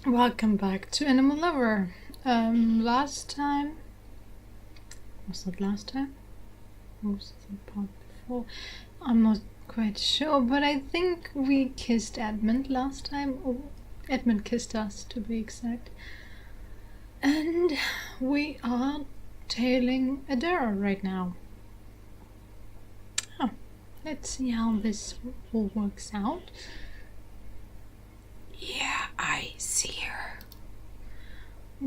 Welcome back to Animal Lover. Last time, was that last time? Or was it the part before? I'm not quite sure, but I think we kissed Edmund last time. Or Edmund kissed us, to be exact. And we are tailing Adara right now. Oh, let's see how this all works out. Yeah, I see her.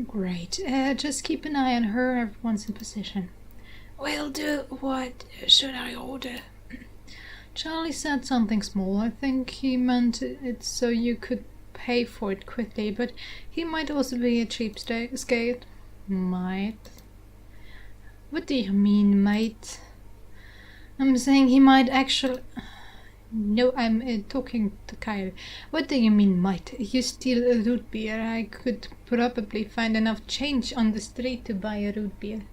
Great. Just keep an eye on her. Everyone's in position. Will do. What should I order? Charlie said something small. I think he meant it so you could pay for it quickly, but he might also be a cheapskate. Might? What do you mean, might? I'm saying he might actually... No, I'm talking to Kyle. What do you mean, might? You steal a root beer. I could probably find enough change on the street to buy a root beer.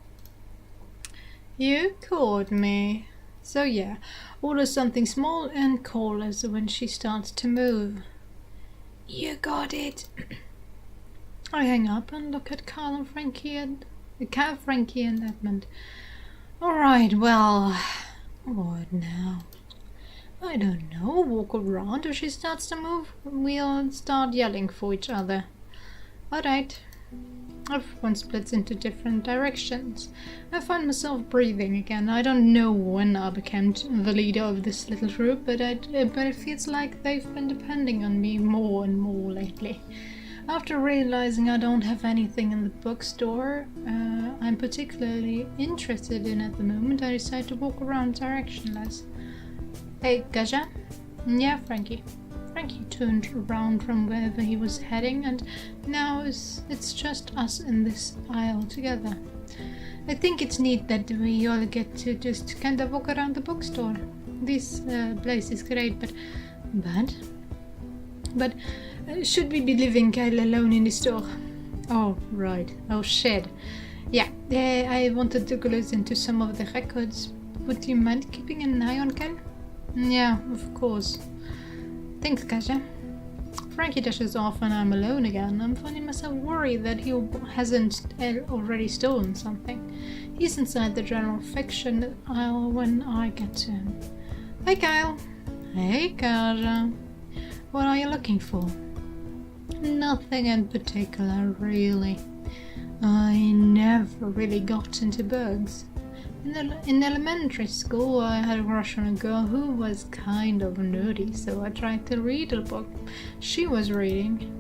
You caught me. So yeah, order something small and call us when she starts to move. You got it. I hang up and look at Frankie and Edmund. Alright, well, what now? I don't know, walk around. If she starts to move, we'll start yelling for each other. Alright. Everyone splits into different directions. I find myself breathing again. I don't know when I became the leader of this little troop, but it feels like they've been depending on me more and more lately. After realizing I don't have anything in the bookstore I'm particularly interested in at the moment, I decide to walk around directionless. Hey, Gaja? Yeah, Frankie. Frankie turned around from wherever he was heading, and now it's just us in this aisle together. I think it's neat that we all get to just kind of walk around the bookstore. This place is great, but should we be leaving Kyle alone in the store? Oh, right. Oh, shit. Yeah, I wanted to glance into some of the records. Would you mind keeping an eye on Kyle? Yeah, of course. Thanks, Kasia. Frankie dashes off and I'm alone again. I'm finding myself worried that he hasn't already stolen something. He's inside the general fiction aisle when I get to him. Hey, Kyle. Hey, Kasia. What are you looking for? Nothing in particular, really. I never really got into books. In elementary school, I had a crush on a girl who was kind of nerdy, so I tried to read a book she was reading.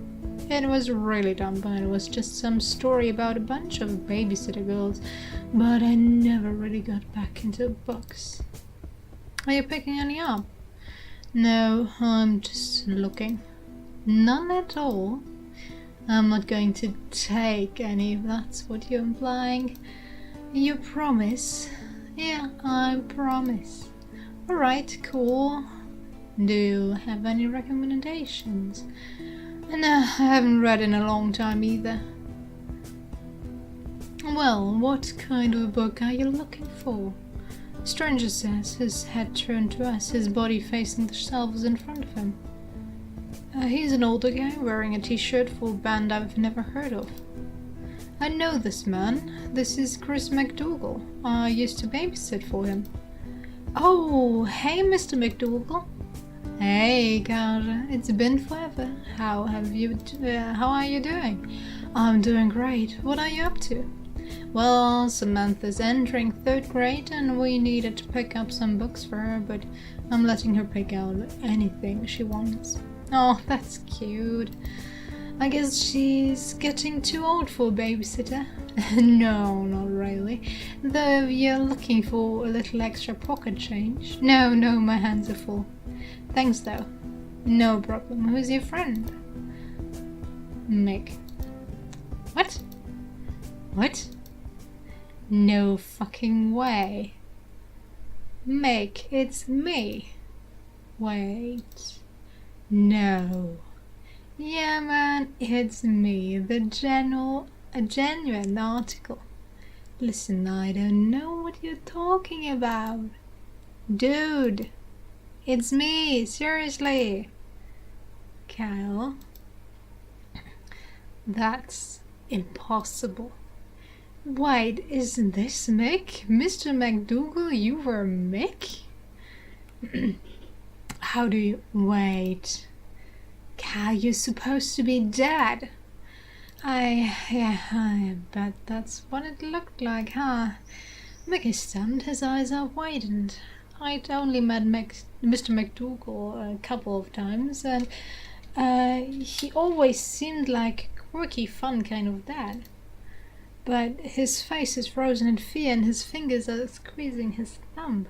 It was really dumb, but it was just some story about a bunch of babysitter girls, but I never really got back into books. Are you picking any up? No, I'm just looking. None at all? I'm not going to take any if that's what you're implying. You promise? Yeah, I promise. Alright, cool. Do you have any recommendations? No, I haven't read in a long time either. Well, what kind of a book are you looking for? Stranger says, his head turned to us, his body facing the shelves in front of him. He's an older guy wearing a t-shirt for a band I've never heard of. I know this man. This is Chris McDougal. I used to babysit for him. Oh, hey, Mr. McDougal. Hey, Cara. It's been forever. How are you doing? I'm doing great. What are you up to? Well, Samantha's entering 3rd grade and we needed to pick up some books for her, but I'm letting her pick out anything she wants. Oh, that's cute. I guess she's getting too old for a babysitter. No, not really. Though you're looking for a little extra pocket change. No, my hands are full. Thanks though. No problem. Who's your friend? Mick. What? What? No fucking way. Mick, it's me. Wait. No. Yeah, man, it's me, a genuine article. Listen, I don't know what you're talking about. Dude, it's me, seriously. Kyle. That's impossible. Wait, isn't this Mick? Mr. McDougal, you were Mick? How do you... Wait. How you supposed to be dead? I bet that's what it looked like, huh? Mick is stunned, his eyes are widened. I'd only met Mr. McDougal a couple of times, and he always seemed like a quirky, fun kind of dad. But his face is frozen in fear and his fingers are squeezing his thumb.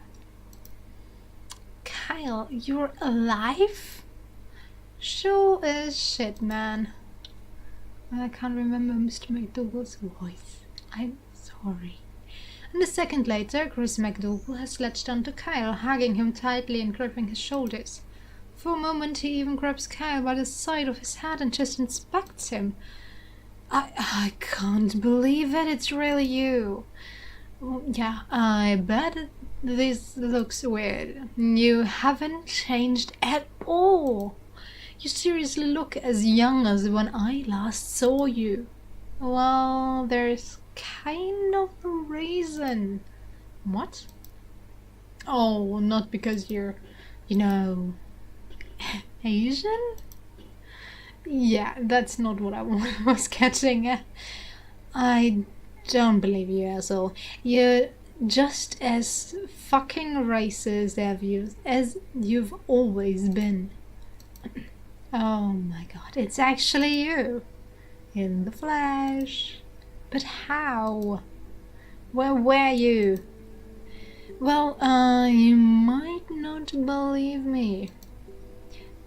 Kyle, you're alive? Sure as shit, man. I can't remember Mr. McDougal's voice. I'm sorry. And a second later, Chris McDougal has latched onto Kyle, hugging him tightly and gripping his shoulders. For a moment, he even grabs Kyle by the side of his head and just inspects him. I can't believe it, it's really you. Yeah, I bet this looks weird. You haven't changed at all. You seriously look as young as when I last saw you. Well, there's kind of a reason. What? Oh, not because you're, Asian? Yeah, that's not what I was catching at. I don't believe you, asshole. You're just as fucking racist as you've always been. Oh my god, it's actually you. In the flesh. But how? Where were you? Well, you might not believe me.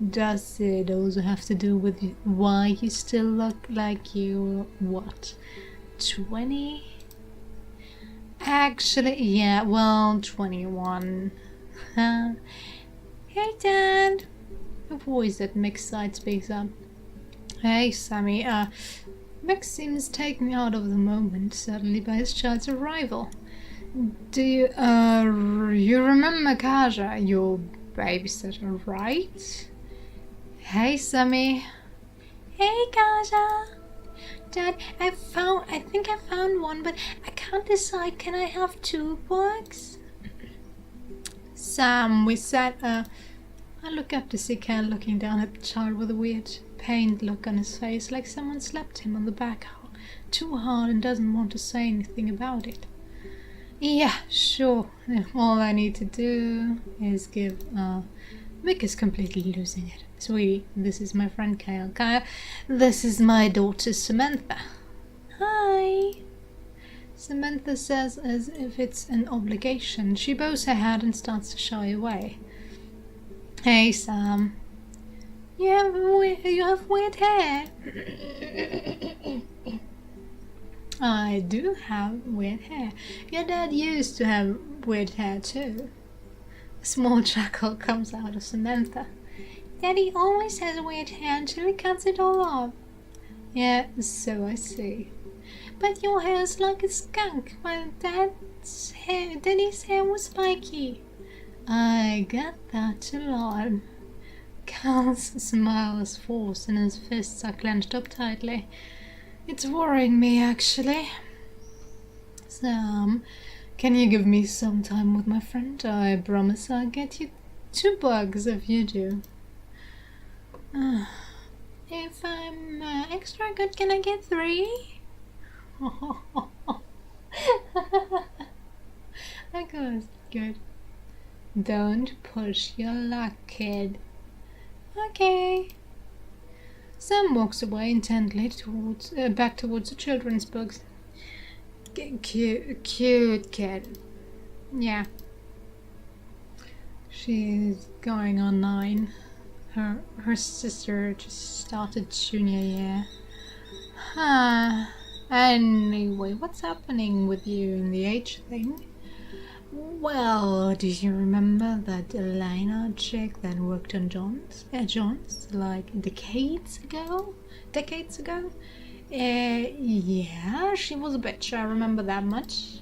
Does it also have to do with why you still look like you're, 20? Actually, yeah, well, 21. Hey, Dad. A voice at Mick's side speaks up. Hey, Sammy, Mick seems taken out of the moment suddenly by his child's arrival. Do you, you remember Kaja, your babysitter, right? Hey, Sammy. Hey, Kaja. Dad, I think I found one, but I can't decide. Can I have 2 books? Sam, we said, I look up to see Ken looking down at the child with a weird, pained look on his face, like someone slapped him on the back too hard and doesn't want to say anything about it. Yeah, sure. All I need to do is give, Mick is completely losing it. Sweetie, this is my friend Kyle. Kyle, this is my daughter Samantha. Hi. Samantha says as if it's an obligation. She bows her head and starts to shy away. Hey, Sam. You have weird hair. I do have weird hair. Your dad used to have weird hair too. A small chuckle comes out of Samantha. Daddy always has weird hair until he cuts it all off. Yeah, so I see. But your hair's like a skunk, while Daddy's hair was spiky. I get that a lot. Cal's smile is forced and his fists are clenched up tightly. It's worrying me, actually. Sam, can you give me some time with my friend? I promise I'll get you 2 bugs if you do. If I'm extra good, can I get 3? That was good. Don't push your luck, kid. Okay. Sam walks away intently back towards the children's books. Cute kid. Yeah. She's going on 9. Her sister just started junior year. Anyway, what's happening with you in the age thing? Well, do you remember that Elena chick that worked on John's like decades ago? Yeah, she was a bitch, I remember that much.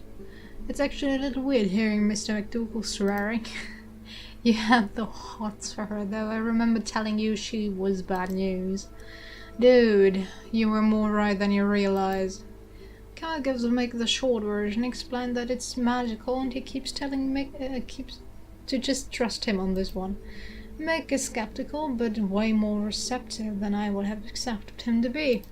It's actually a little weird hearing Mr. McDougal swearing. You had the hots for her, though. I remember telling you she was bad news. Dude, you were more right than you realize. Kyle gives Mick the short version, explained that it's magical, and he keeps telling Mick keeps to just trust him on this one. Mick is skeptical, but way more receptive than I would have accepted him to be.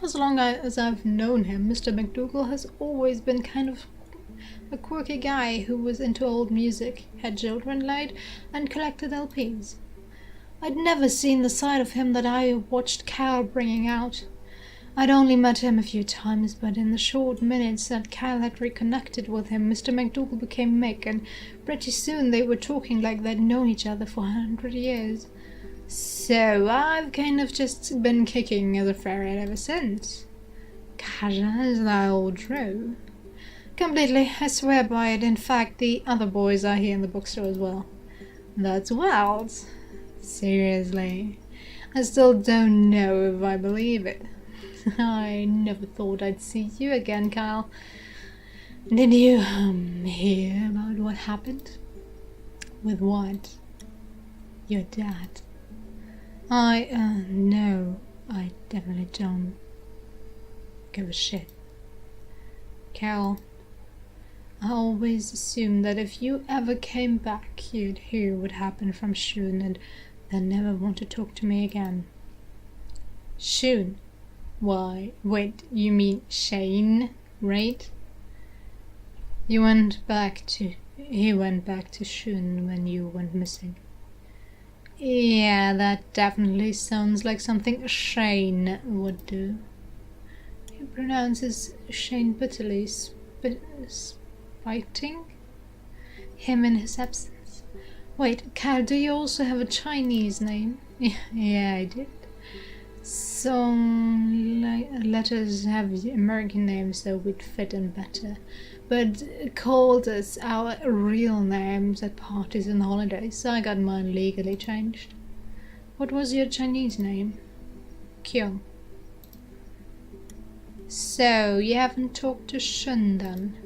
As long as I've known him, Mr. McDougal has always been kind of a quirky guy who was into old music, had children laid, and collected LPs. I'd never seen the side of him that I watched Cal bringing out. I'd only met him a few times, but in the short minutes that Cal had reconnected with him, Mr. McDougal became Mick, and pretty soon they were talking like they'd known each other for 100 years. So I've kind of just been kicking as a ferret ever since. Kaja, is that all true? Completely, I swear by it. In fact, the other boys are here in the bookstore as well. That's wild. Seriously. I still don't know if I believe it. I never thought I'd see you again, Kyle. Did you, hear about what happened? With what? Your dad. No, I definitely don't give a shit. Cal, I always assumed that if you ever came back, you'd hear what happened from Shun and then never want to talk to me again. Shun? Why, wait, you mean Shane, right? He went back to Shun when you went missing. Yeah, that definitely sounds like something Shane would do. He pronounces Shane bitterly, spiting him in his absence. Wait, Cal, do you also have a Chinese name? Yeah, I did. Some letters have American names, so we'd fit in better. But called us our real names at parties and holidays, so I got mine legally changed. What was your Chinese name? Kyung. So, you haven't talked to Shun then?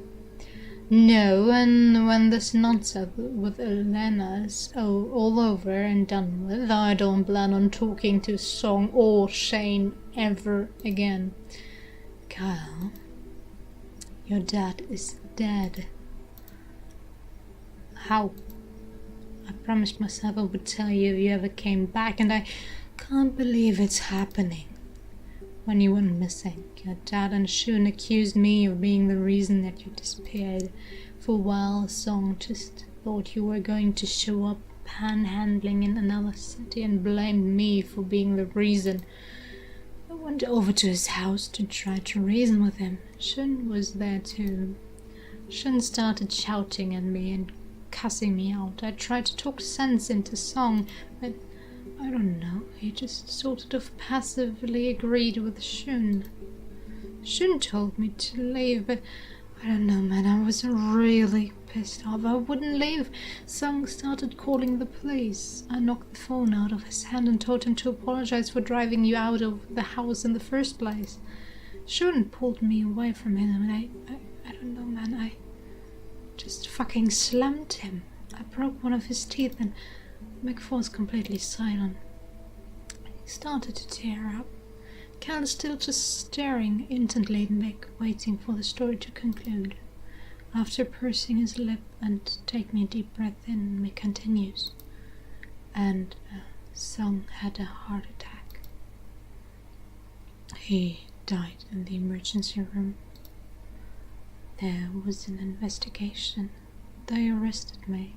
No, and when this nonsense with Elena's all over and done with, I don't plan on talking to Song or Shane ever again. Kyle, your dad is dead. How? I promised myself I would tell you if you ever came back, and I can't believe it's happening. When you went missing, your dad and Shun accused me of being the reason that you disappeared. For a while, Song just thought you were going to show up panhandling in another city and blamed me for being the reason. I went over to his house to try to reason with him. Shun was there too. Shun started shouting at me and cussing me out. I tried to talk sense into Song, but I don't know, he just sort of passively agreed with Shun. Shun told me to leave, but I don't know, man, I was really pissed off. I wouldn't leave. Song started calling the police. I knocked the phone out of his hand and told him to apologize for driving you out of the house in the first place. Shun pulled me away from him, and I don't know, man, I just fucking slammed him. I broke one of his teeth, and Mick was completely silent. He started to tear up. Cal still just staring intently at Mick, waiting for the story to conclude. After pursing his lip and taking a deep breath in, Mick continues. And Song had a heart attack. He died in the emergency room. There was an investigation. They arrested me.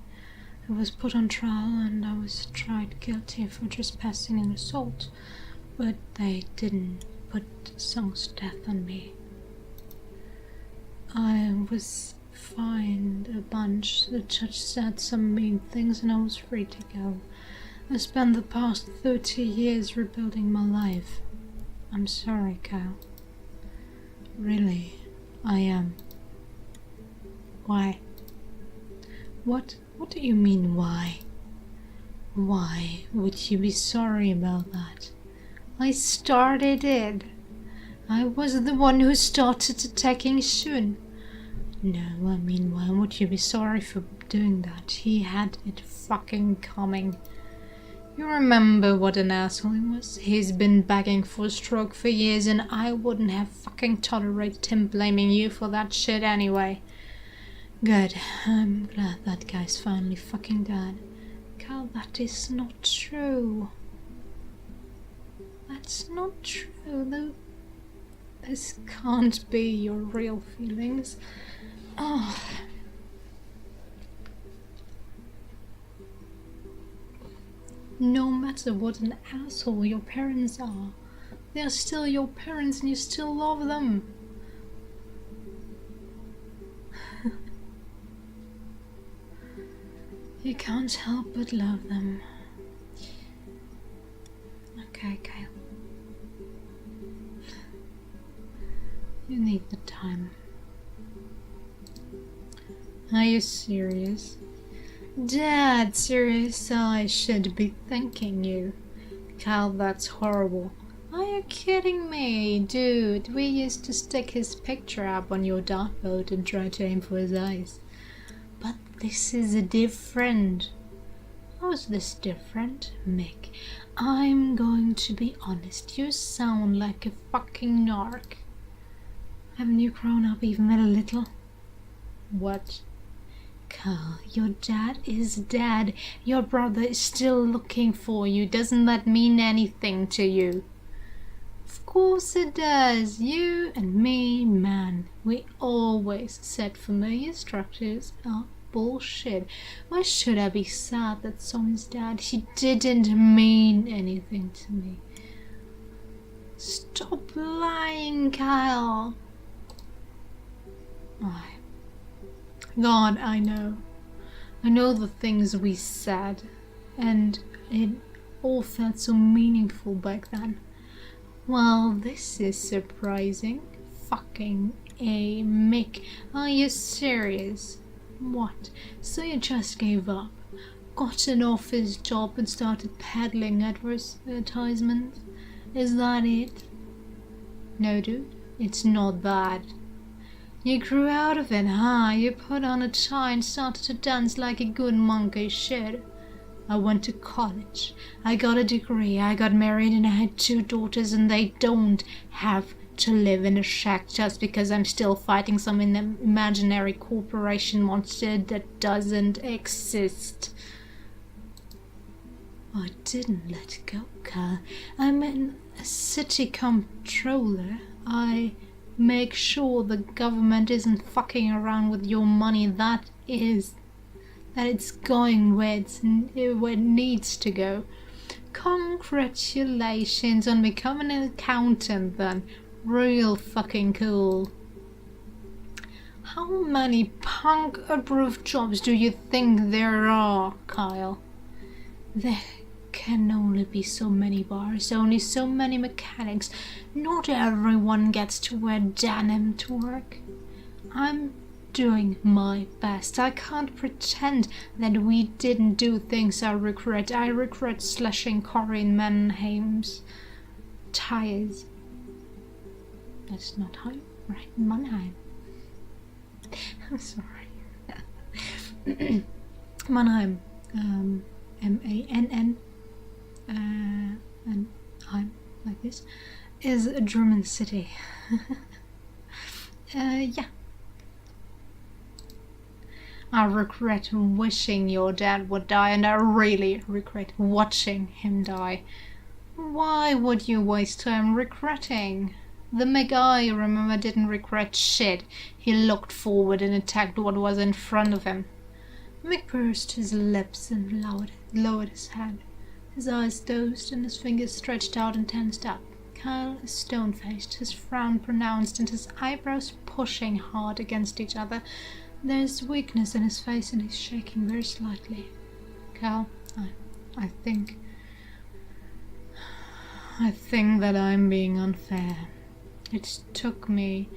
I was put on trial and I was tried guilty for trespassing and assault, but they didn't put Song's death on me. I was fined a bunch. The judge said some mean things and I was free to go. I spent the past 30 years rebuilding my life. I'm sorry, Kyle. Really, I am. Why? What do you mean, why? Why would you be sorry about that? I started it. I was the one who started attacking Shun. No, I mean, why would you be sorry for doing that? He had it fucking coming. You remember what an asshole he was? He's been begging for a stroke for years, and I wouldn't have fucking tolerated him blaming you for that shit anyway. Good. I'm glad that guy's finally fucking dead. Cal, that is not true. That's not true, though. This can't be your real feelings. Oh. No matter what an asshole your parents are, they're still your parents and you still love them. You can't help but love them. Okay, Kyle. You need the time. Are you serious? Dad, serious, I should be thanking you. Kyle, that's horrible. Are you kidding me? Dude, we used to stick his picture up on your dartboard and try to aim for his eyes. But this is different. How's this different? Mick, I'm going to be honest. You sound like a fucking narc. Haven't you grown up even a little? What? Carl, your dad is dead. Your brother is still looking for you. Doesn't that mean anything to you? Of course it does. You and me, man. We always said familiar structures are bullshit. Why should I be sad that Sonic's dead? He didn't mean anything to me. Stop lying, Kyle. God, I know the things we said, and it all felt so meaningful back then. Well, this is surprising. Fucking A. Mick, are you serious? What? So you just gave up, got an office job and started peddling advertisements? Is that it? No, dude, it's not that. You grew out of it, huh? You put on a tie and started to dance like a good monkey should. I went to college. I got a degree. I got married and I had 2 daughters, and they don't have to live in a shack just because I'm still fighting some imaginary corporation monster that doesn't exist. I didn't let go, Carl. I'm a city comptroller. I make sure the government isn't fucking around with your money. That it's going where it needs to go. Congratulations on becoming an accountant then. Real fucking cool. How many punk-approved jobs do you think there are, Kyle? There can only be so many bars, only so many mechanics. Not everyone gets to wear denim to work. I'm doing my best. I can't pretend that we didn't do things I regret. I regret slashing Corinne Mannheim's tires. That's not how you write Mannheim. I'm sorry. Mannheim. M-A-N-N. And I'm like this, is a German city. Yeah. I regret wishing your dad would die, and I really regret watching him die. Why would you waste time regretting? The Mick I remember didn't regret shit. He looked forward and attacked what was in front of him. Mick pursed his lips and lowered his head. His eyes dozed and his fingers stretched out and tensed up. Kyle is stone-faced, his frown pronounced and his eyebrows pushing hard against each other. There's weakness in his face and he's shaking very slightly. Kyle, I think that I'm being unfair. It took me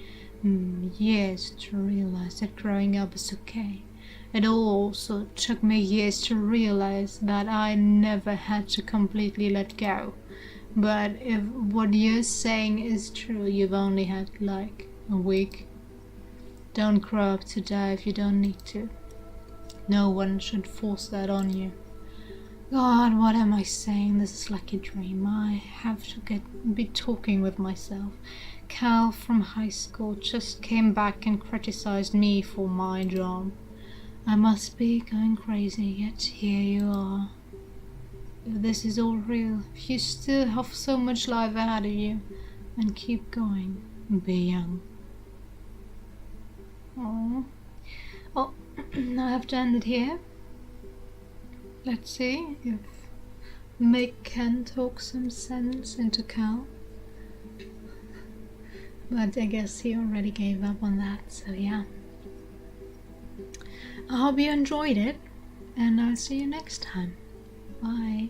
years to realize that growing up is okay. It also took me years to realize that I never had to completely let go. But if what you're saying is true, you've only had like a week. Don't grow up to die if you don't need to. No one should force that on you. God, what am I saying? This is like a dream. I have to be talking with myself. Cal from high school just came back and criticized me for my job. I must be going crazy, yet here you are. If this is all real, if you still have so much life ahead of you, then keep going. Be young. Oh, well, I have to end it here. Let's see if Mick can talk some sense into Cal. But I guess he already gave up on that, so yeah. I hope you enjoyed it, and I'll see you next time. Bye.